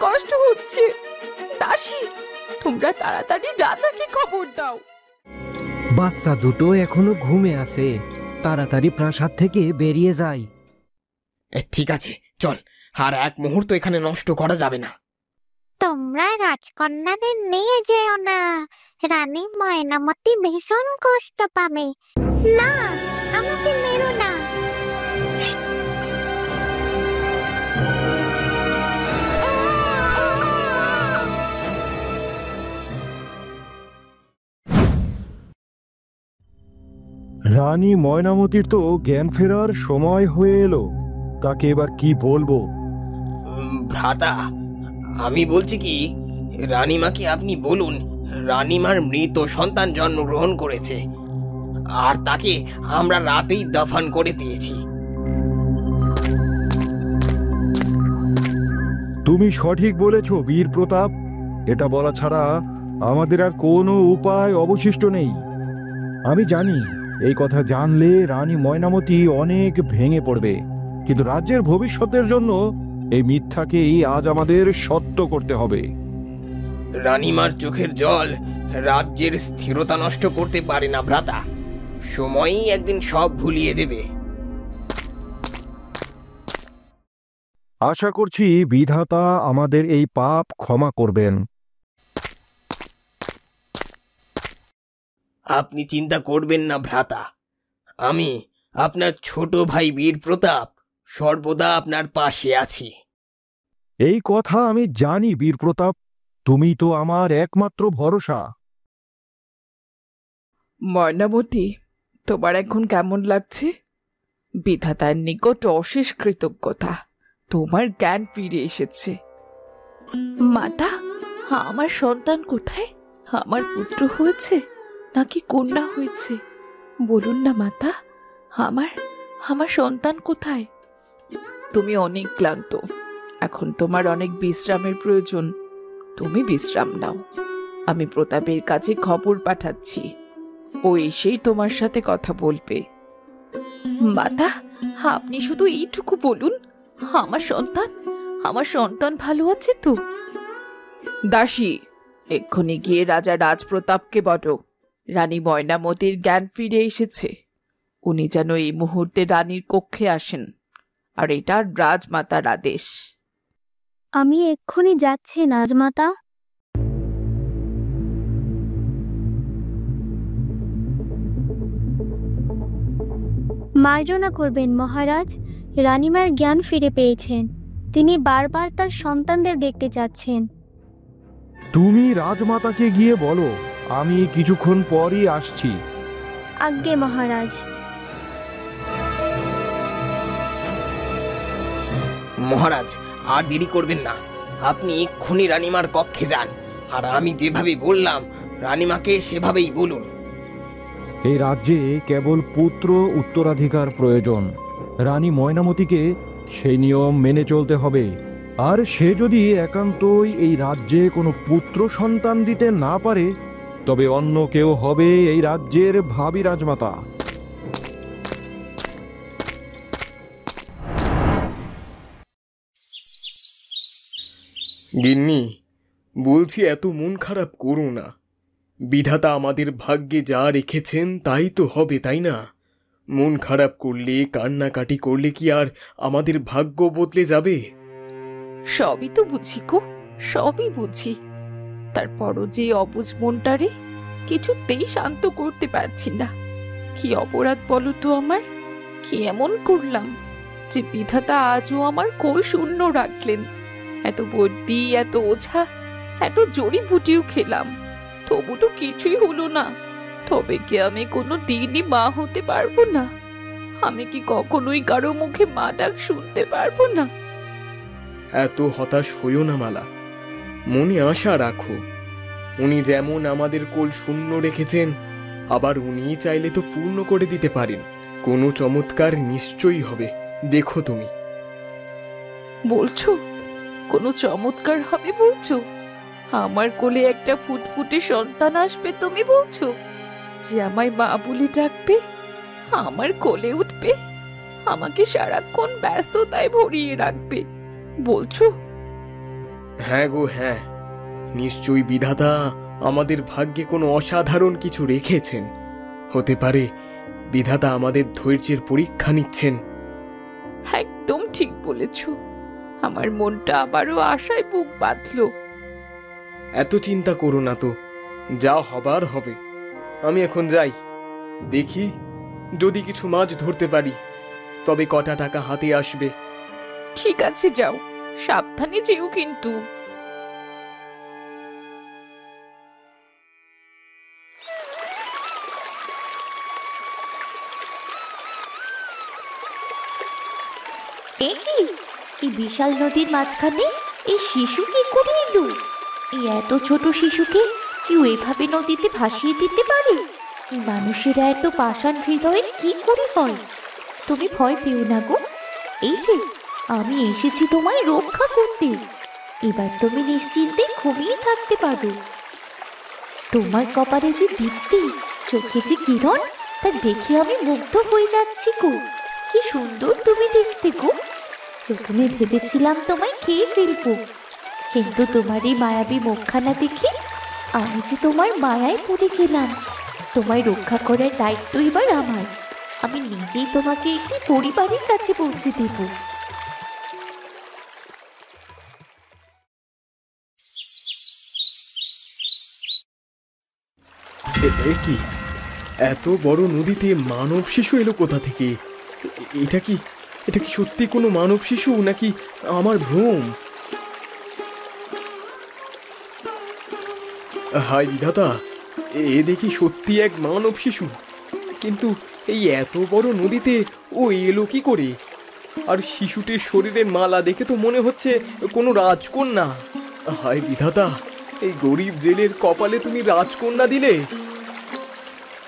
কষ্ট হচ্ছে। দাসী, তোমরা তাড়াতাড়ি রাজাকে খবর দাও। বাচ্চা দুটো এখনো ঘুমে আছে, তাড়াতাড়ি প্রাসাদ থেকে বেরিয়ে যাই। ঠিক আছে, চল, আর এক মুহূর্ত এখানে নষ্ট করা যাবে না। তোমরা রাজকন্যাদের নিয়ে যেও না, রানী ময়নামতি ভীষণ কষ্ট পাবে। না, আমাকে মেরো না। রানী ময়নামতির তো জ্ঞান ফেরার সময় হয়ে এলো, তাকে এবার কি বলবো? ভ্রাতা, আমি বলছি কি, রানীমাকে আপনি বলুন রানীমার মৃত সন্তান জন্মগ্রহণ করেছে, আর তাকে আমরা রাতেই দাফন করে দিয়েছি। তুমি সঠিক বলেছ বীর প্রতাপ, এটা বলা ছাড়া আমাদের আর কোনো উপায় অবশিষ্ট নেই। আমি জানি এই কথা জানলে রানী ময়নামতি অনেক ভেঙে পড়বে, কিন্তু রাজ্যের ভবিষ্যতের জন্য এই মিথ্যাকেই আজ আমাদের সত্য করতে হবে। রানীমার চোখের জল রাজ্যের স্থিরতা নষ্ট করতে পারে না ভ্রাতা, সময়ই একদিন সব ভুলিয়ে দেবে। আশা করছি বিধাতা আমাদের এই পাপ ক্ষমা করবেন। আপনি চিন্তা করবেন না ভ্রাতা, আমি আপনার ছোট ভাই বীর প্রতাপ সর্বদা আপনার পাশে আছি। এই কথা আমি জানি বীর প্রতাপ, তুমি তো আমার একমাত্র ভরসা। ময়নামতি, তোমার এখন কেমন লাগছে? বিধাতার নিকট অশেষ কৃতজ্ঞতা, তোমার জ্ঞান ফিরে এসেছে। মাতা, আমার সন্তান কোথায়? আমার পুত্র হয়েছে নাকি কন্যা হয়েছে? বলুন না মাতা, আমার সন্তান কোথায়? তুমি অনেক ক্লান্ত, এখন তোমার অনেক বিশ্রামের প্রয়োজন। তুমি বিশ্রাম নাও, আমি প্রতাপের কাছে খবর পাঠাচ্ছি, ও এসেই তোমার সাথে কথা বলবে। মাতা, আপনি শুধু এইটুকু বলুন, আমার সন্তান ভালো আছে তো? দাসী, এক্ষুনি গিয়ে রাজা রাজপ্রতাপকে বলো রানী ময়নামতির জ্ঞান ফিরে এসেছে, উনি যেন এই মুহূর্তে রানীর কক্ষে আসেন, আর এটা রাজমাতার আদেশ। আমি এক্ষুনি যাচ্ছি রাজমাতা। মার্জনা করবেন মহারাজ, রানীমার জ্ঞান ফিরে পেয়েছেন, তিনি বারবার তার সন্তানদের দেখতে চাচ্ছেন। তুমি রাজমাতাকে গিয়ে বলো আমি কিছুক্ষণ পরই আসছি। আজ্ঞে মহারাজ। মহারাজ, আর দেরি করবেন না, আপনি এক্ষুনি রানীমার কক্ষে যান, আর আমি যেভাবে বললাম রানীমাকে সেভাবেই বলুন। এই রাজ্যে কেবল পুত্র উত্তরাধিকার প্রয়োজন, রানী ময়নামতিকে সেই নিয়ম মেনে চলতে হবে। আর সে যদি একান্তই এই রাজ্যে কোনো পুত্র সন্তান দিতে না পারে, তবে অন্য কেউ হবে এই রাজ্যের ভাবী রাজমাতা। গিন্নি, বলছি এত মন খারাপ করো না, বিধাতা আমাদের ভাগ্যে যা রেখেছেন তাই তো হবে, তাই না? মন খারাপ করলে, কান্নাকাটি করলে কি আর আমাদের ভাগ্য বদলে যাবে? সবই তো বুঝি গো, সবই বুঝি, তারপরও যে অবুঝ মনটারে কিছুতেই শান্ত করতে পারছি না। কি অপরাধ বলো তো আমার, কি এমন করলাম যে বিধাতা আজও আমার কোল শূন্য রাখলেন? এত বদ্যি, এত ওঝা, এত জড়িবুটিও খেলাম, তবু তো কিছুই হলো না। তবে কি আমি কোনো দিনই মা হতে পারবো না? আমি কি কখনোই কারো মুখে মা ডাক শুনতে পারবো না? এত হতাশ হইও না মালা, মনে আশা রাখো। উনি যেমন আমাদের কোল শূন্য রেখেছেন, আবার উনি চাইলে তো পূর্ণ করে দিতে পারেন। কোনো চমৎকার নিশ্চয়ই হবে, দেখো তুমি। বলছো কোনো চমৎকার হবে? বলছো আমার কোলে একটা ফুটফুটে সন্তান আসবে? তুমি বলছো যে আমায় মা বলে ডাকবে, আমার কোলে উঠবে, আমাকে সারাক্ষণ ব্যস্ততায় ভরিয়ে রাখবে? বলছো হ্যাঁ গো হ্যাঁ, নিশ্চয়ই বিধাতা আমাদের ভাগ্যে কোনো অসাধারণ কিছু রেখেছেন। হতে পারে বিধাতা আমাদের ধৈর্যের পরীক্ষা নিচ্ছেন। একদম ঠিক বলেছ। আমার মনটা আবারও আশায় বুক বাঁধলো। এত চিন্তা করো না তো, যা হবার হবে। আমি এখন যাই, দেখি যদি কিছু মাছ ধরতে পারি, তবে কটা টাকা হাতে আসবে। ঠিক আছে, যাও, সাবধানে যেও কিন্তু। এ কি, এই বিশাল নদীর মাঝখানে এই শিশু কি করে এলো? এই এত ছোট শিশুকে কেউ এভাবে নদীতে ভাসিয়ে দিতে পারে? এই মানুষেরা এত পাষাণ হৃদয়ের কি করে হয়? তুমি ভয় পেও না গো, এই যে আমি এসেছি তোমায় রক্ষা করতে। এবার তুমি নিশ্চিন্তে ঘুমিয়ে থাকতে পারো। তোমার কপালে যে দীপ্তি, চোখে যে কিরণ, তা দেখে আমি মুগ্ধ হয়ে যাচ্ছি গো। কি সুন্দর তুমি দেখতে গো। প্রথমে ভেবেছিলাম তোমায় খেয়ে ফেলবো, কিন্তু তোমার এই মায়াবী মুখখানা দেখে আমি যে তোমার মায়ায় পড়ে গেলাম। তোমায় রক্ষা করার দায়িত্ব এবার আমার। আমি নিজেই তোমাকে একটি পরিবারের কাছে পৌঁছে দেব। এ কি, এত বড় নদীতে মানব শিশু এলো কোথা থেকে? এটা কি সত্যি কোনো মানব শিশু, নাকি আমার ভ্রম? হায় বিধাতা, এ দেখি সত্যি এক মানব শিশু। কিন্তু এই এত বড় নদীতে ও এলো কি করে? আর শিশুটির শরীরের মালা দেখে তো মনে হচ্ছে কোনো রাজকন্যা। হায় বিধাতা, এই গরিব জেলের কপালে তুমি রাজকন্যা দিলে।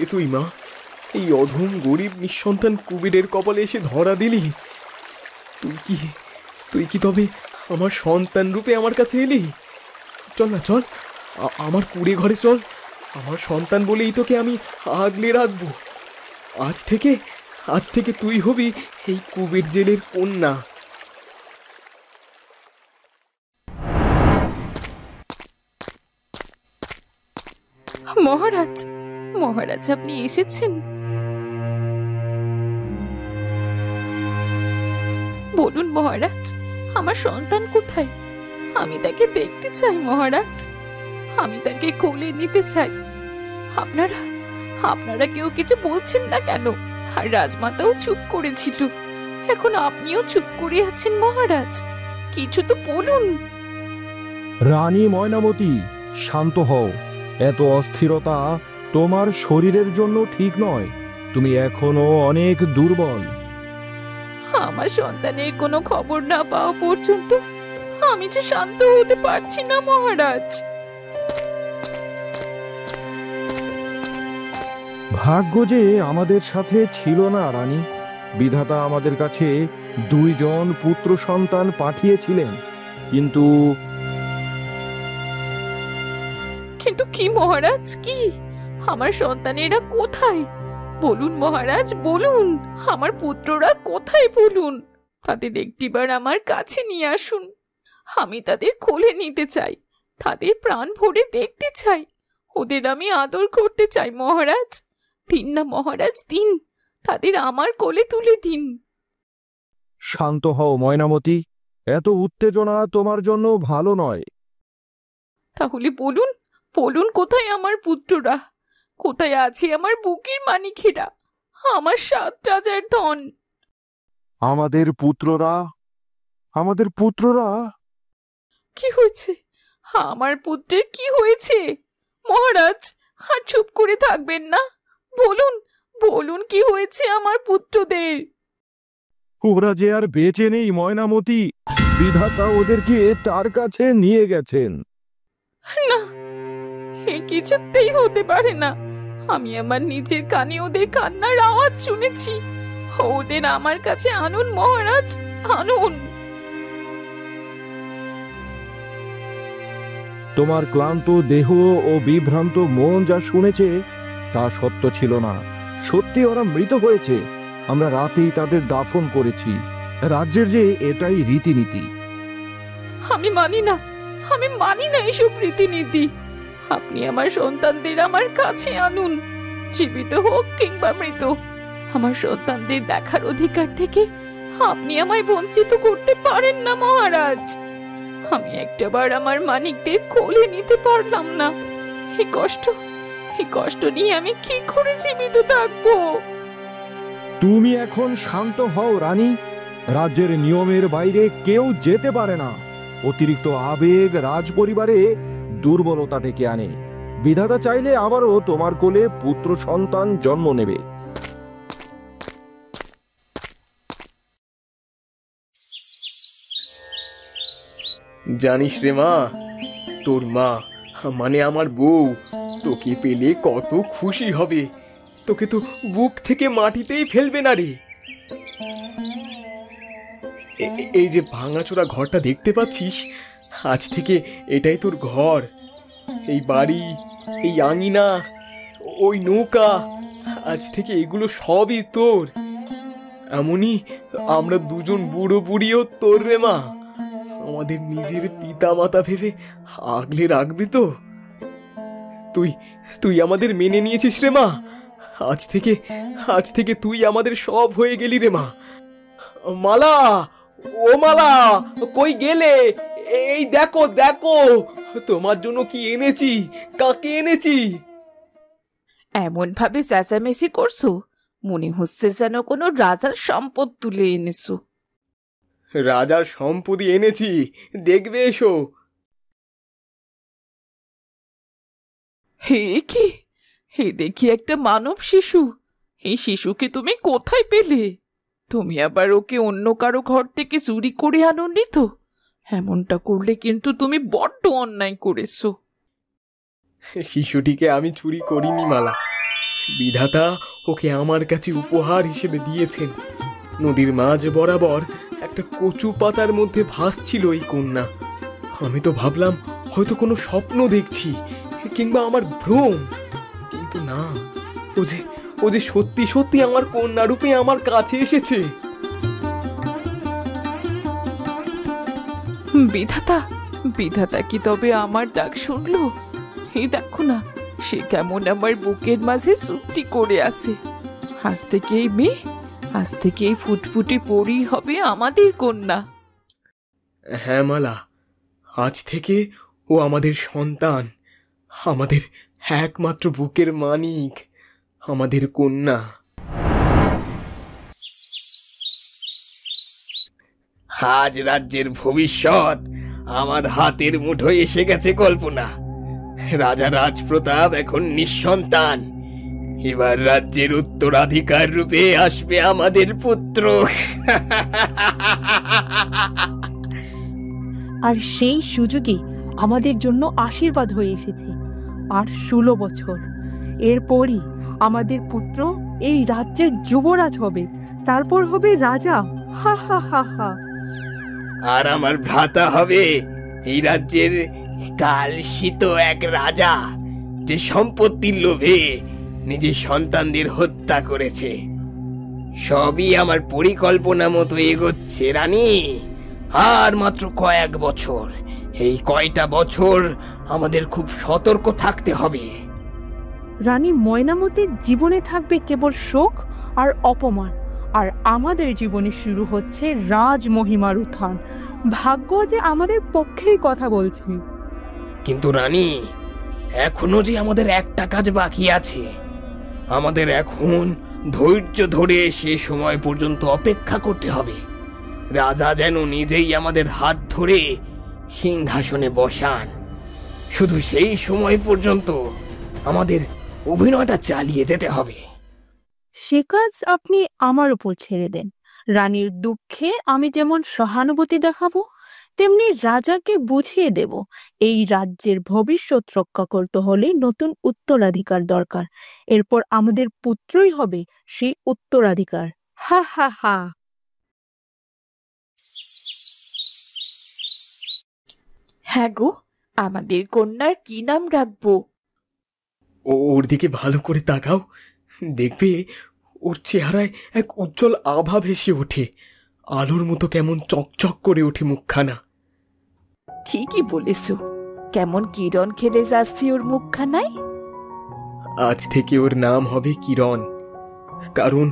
এ তুই মা, এই অধম গরিব নিঃসন্তান কুবেরের কপালে এসে ধরা দিলি। তুই কি তবে আমার সন্তান রূপে আমার কাছে এলি? চল না, চল আমার কুড়ে ঘরে চল। আমার সন্তান বলেই তোকে আমি আগলে রাখবো। আজ থেকে তুই হবি এই কুবের জেলের কন্যা। মহারাজ, মহারাজ, আপনি এসেছেন? বলুন মহারাজ, আমার সন্তান কোথায়? আমি তাকে দেখতে চাই মহারাজ, আমি তাকে কোলে নিতে চাই। আপনারা কেউ কিছু বলছেন না কেন? আর রাজমাতাও চুপ করেছিল, এখন আপনিও চুপ করে আছেন মহারাজ। কিছু তো বলুন। রানী ময়নামতি, শান্ত হও। এত অস্থিরতা তোমার শরীরের জন্য ঠিক নয়। তুমি এখনো অনেক দুর্বল। আমার সন্তানের কোনো খবর না পাওয়া পর্যন্ত আমি যে শান্ত হতে পারছি না মহারাজ। ভাগ্য যে আমাদের সাথে ছিল না রানী। বিধাতা আমাদের কাছে 2 জন পুত্র সন্তান পাঠিয়েছিলেন, কিন্তু কি মহারাজ, কি? আমার সন্তানেরা কোথায়? বলুন মহারাজ, বলুন। আমার পুত্ররা কোথায় বলুন। তাদের একটিবার আমার কাছে নিয়ে আসুন। আমি তাদের কোলে নিতে চাই, তাদের প্রাণ ভরে দেখতে চাই, ওদের আমি আদর করতে চাই মহারাজ। দিন না মহারাজ, দিন, তাদের আমার কোলে তুলে দিন। শান্ত হও ময়নামতি, এত উত্তেজনা তোমার জন্য ভালো নয়। তাহলে বলুন, বলুন, কোথায় আমার পুত্ররা? কোথায় আছে আমার বুকের মানিকেরা, আমার 7 রাজার ধন? আমাদের পুত্ররা কি হয়েছে? আমার পুত্রের কি হয়েছে? মহারাজ, আর চুপ করে থাকবেন না, বলুন, বলুন, কি হয়েছে আমার পুত্রদের? ওরা যে আর বেঁচে নেই ময়নামতি। বিধাতা ওদেরকে তার কাছে নিয়ে গেছেন। না, এ কিছুতেই হতে পারে না। আমি আমার নিজের কানে ওদের কান্নার আওয়াজ শুনেছি। ওদের আমার কাছে আনুন মহারাজ, আনুন। তোমার ক্লান্ত দেহ ও বিভ্রান্ত মন যা শুনেছে তা সত্য ছিল না। সত্যি ওরা মৃত হয়েছে। আমরা রাতেই তাদের দাফন করেছি। রাজ্যের যে এটাই রীতিনীতি। আমি মানি না, আমি মানি না এসব রীতিনীতি। আপনি আমার সন্তানদের আমার কাছে আনুন, জীবিত হোক কিংবা মৃত। আমার সন্তানদের দেখার অধিকার থেকে আপনি আমায় বঞ্চিত করতে পারেন না মহারাজ। আমি একটাবার আমার মানিকদের কোলে নিতে পারলাম না। এই কষ্ট নিয়ে আমি কি করে জীবিত থাকবো? তুমি এখন শান্ত হও রানী। রাজ্যের নিয়মের বাইরে কেউ যেতে পারে না। অতিরিক্ত আবেগ রাজ পরিবারে দুর্বলতা ডেকে আনে। বিধাতা চাইলে আবারও তোমার কোলে পুত্র সন্তান জন্ম নেবে। জানিস রে মা, তোর মা মানে আমার বউ তোকে পেলে কত খুশি হবে। তোকে তো বুক থেকে মাটিতেই ফেলবে না রে। এই যে ভাঙাচোরা ঘরটা দেখতে পাচ্ছিস, আজ থেকে এটাই তোর ঘর। এই বাড়ি, এই আঙিনা, ওই নৌকা, আজ থেকে এগুলো সবই তোর। এমনই আমরা দুজন বুড়ো বুড়িও তোর রে মা। আমাদের নিজের পিতা মাতা ভেবে আগলে রাখবি তো? তুই আমাদের মেনে নিয়েছিস রে মা। আজ থেকে তুই আমাদের সব হয়ে গেলি রে মা। মালা, ও মালা, কই গেলে? এই দেখো দেখো, তোমার জন্য কি এনেছি, কাকে এনেছি। এমন ভাবে চেঁচামেচি করছো, মনে হচ্ছে যেন কোনো রাজার সম্পদ তুলে এনেছো। রাজার সম্পত্তি এনেছি, দেখবে এসো। হে কি, হে দেখি একটা মানব শিশু। এই শিশুকে তুমি কোথায় পেলে? তুমি আবার ওকে অন্য কারো ঘর থেকে চুরি করে আনোনি তো? এমনটা করলে কিন্তু তুমি বড্ড অন্যায় করেছো। শিশুটিকে আমি চুরি করিনি মালা। বিধাতা ওকে আমার কাছে উপহার হিসেবে দিয়েছেন। নদীর মাঝ বরাবর একটা কচু পাতার মধ্যে ভাসছিল এই কন্যা। আমি তো ভাবলাম হয়তো কোনো স্বপ্ন দেখছি কিংবা আমার ভ্রম, কিন্তু না, ও যে সত্যি সত্যি আমার কন্যা রূপে আমার কাছে এসেছে। বিধাতা কি তবে আমার ডাক শুনলো? এই দেখো না, সে কেমন আমার বুকের মাঝে চুপটি করে আছে। আজ থেকে এই মেয়ে, আজ থেকে এই ফুটফুটে পরি হবে আমাদের কন্যা। হ্যাঁ মালা, আজ থেকে ও আমাদের সন্তান, আমাদের একমাত্র বুকের মানিক, আমাদের কন্যা। আজ রাজ্যের ভবিষ্যৎ আমার হাতের মুঠোয় এসে গেছে কল্পনা। রাজা রাজপ্রতাপ এখন নিঃসন্তান। এবার রাজ্যের উত্তরাধিকার রূপে আসবে আমাদের পুত্র। আর সেই সুযোগই আমাদের জন্য আশীর্বাদ হয়ে এসেছে। আর 16 বছর এরপরই আমাদের পুত্র এই রাজ্যের যুবরাজ হবে, তারপর হবে রাজা। হা হা হা হা। আর আমার ভ্রাতা হবে এই রাজ্যের কালশিত এক রাজা, যে সম্পত্তির লোভে নিজের সন্তানদের হত্যা করেছে। সবই আমার পরিকল্পনা মতো এগোচ্ছে রানী। আর মাত্র কয়েক বছর, এই কয়টা বছর আমাদের খুব সতর্ক থাকতে হবে। রানী ময়নামতির জীবনে থাকবে কেবল শোক আর অপমান, আর আমাদের জীবনে শুরু হচ্ছে রাজমহিমার উত্থান। ভাগ্য যে আমাদের পক্ষেই কথা বলছে। কিন্তু রানী, এখনো যে আমাদের একটা কাজ বাকি আছে। আমাদের এখন ধৈর্য ধরে সে সময় পর্যন্ত অপেক্ষা করতে হবে। রাজা যেন নিজেই আমাদের হাত ধরে সিংহাসনে বসান। শুধু সেই সময় পর্যন্ত আমাদের অভিনয়টা চালিয়ে যেতে হবে। সে কাজ আপনি আমার উপর ছেড়ে দেন। রানীর দুঃখে আমি যেমন সহানুভূতি দেখাবো, তেমনি রাজাকে বুঝিয়ে দেব এই রাজ্যের ভবিষ্যৎ রক্ষা করতে হলে নতুন উত্তরাধিকার দরকার। এরপর আমাদের পুত্রই হবে সেই উত্তরাধিকার। হা হা হা। হ্যাঁ গো, আমাদের কন্যার কি নাম রাখবো? ওর দিকে ভালো করে তাকাও, দেখবে ওর চেহারায় এক উজ্জ্বল আভা ভেসে ওঠে। আলোর মতো কেমন চকচক করে ওঠে মুখখানা। ঠিকই বলেছ। কেমন কিরণ খেলে যাচ্ছে ওর মুখখানায়। আজ থেকে ওর নাম হবে কিরণ, কারণ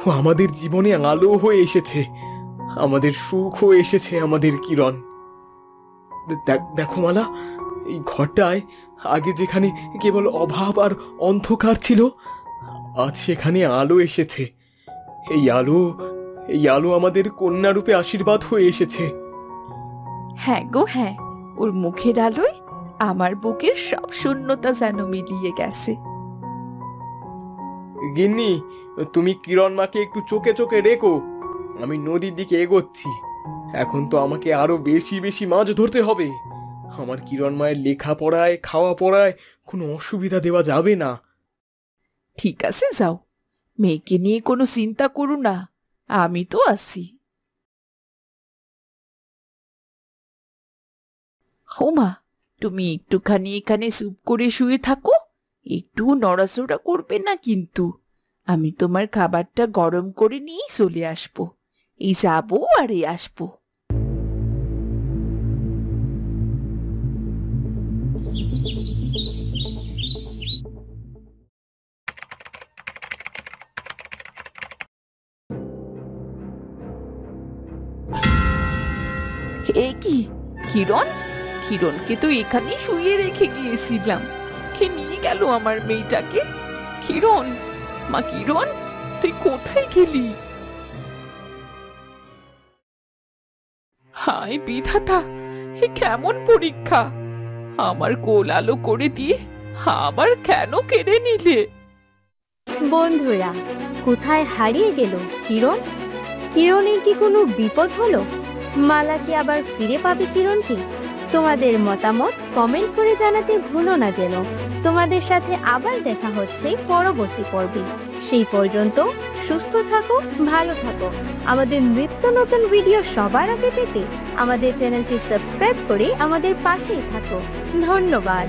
ও আমাদের জীবনে আলো হয়ে এসেছে, আমাদের সুখ হয়ে এসেছে আমাদের কিরণ। দেখো মালা, এই ঘরটায় আগে যেখানে কেবল অভাব আর অন্ধকার ছিল, আজ সেখানে আলো এসেছে। এই আলো আমাদের কন্যা রূপে আশীর্বাদ হয়ে এসেছে। হ্যাঁ গো হ্যাঁ, ওর মুখের আলোয় আমার বুকের সব শূন্যতা যেন মিলিয়ে গেছে। গিন্নি, তুমি কিরণ মাকে একটু চোখে চোখে রেখো, আমি নদীর দিকে এগোচ্ছি। এখন তো আমাকে আরো বেশি বেশি মাছ ধরতে হবে। আমার কিরণ মায়ের লেখাপড়ায় খাওয়া পড়ায় কোনো অসুবিধা দেওয়া যাবে না। ঠিক আছে, যাও, মেয়েকে নিয়ে কোনো চিন্তা করো না, আমি তো আছি। হোমা, তুমি একটুখানি এখানে চুপ করে শুয়ে থাকো, একটু নড়াচড়া করবে না কিন্তু। আমি তোমার খাবারটা গরম করে নিয়েই চলে আসবো। এই যাবো আর এই আসবো। এ কি কিরণ? কিরণকে তো এখানে শুয়ে রেখে গিয়েছিলাম, কে নিয়ে গেল আমার মেয়েটাকে? কিরণ, মা কিরণ, তুই কোথায় গেলি? হায় বিধাতা, এ কেমন পরীক্ষা! আমার কোল আলো করে দিয়ে আবার কেন কেড়ে নিলে? বন্ধুরা, কোথায় হারিয়ে গেল কিরণ? কিরণের কি কোনো বিপদ হলো? মালা কি আবার ফিরে পাবে কিরণকে? তোমাদের মতামত কমেন্ট করে জানাতে ভুলো না যেন। তোমাদের সাথে আবার দেখা হচ্ছে পরবর্তী পর্বে। সেই পর্যন্ত সুস্থ থাকো, ভালো থাকো। আমাদের নিত্য নতুন ভিডিও সবার আগে পেতে আমাদের চ্যানেলটি সাবস্ক্রাইব করে আমাদের পাশেই থাকো। ধন্যবাদ।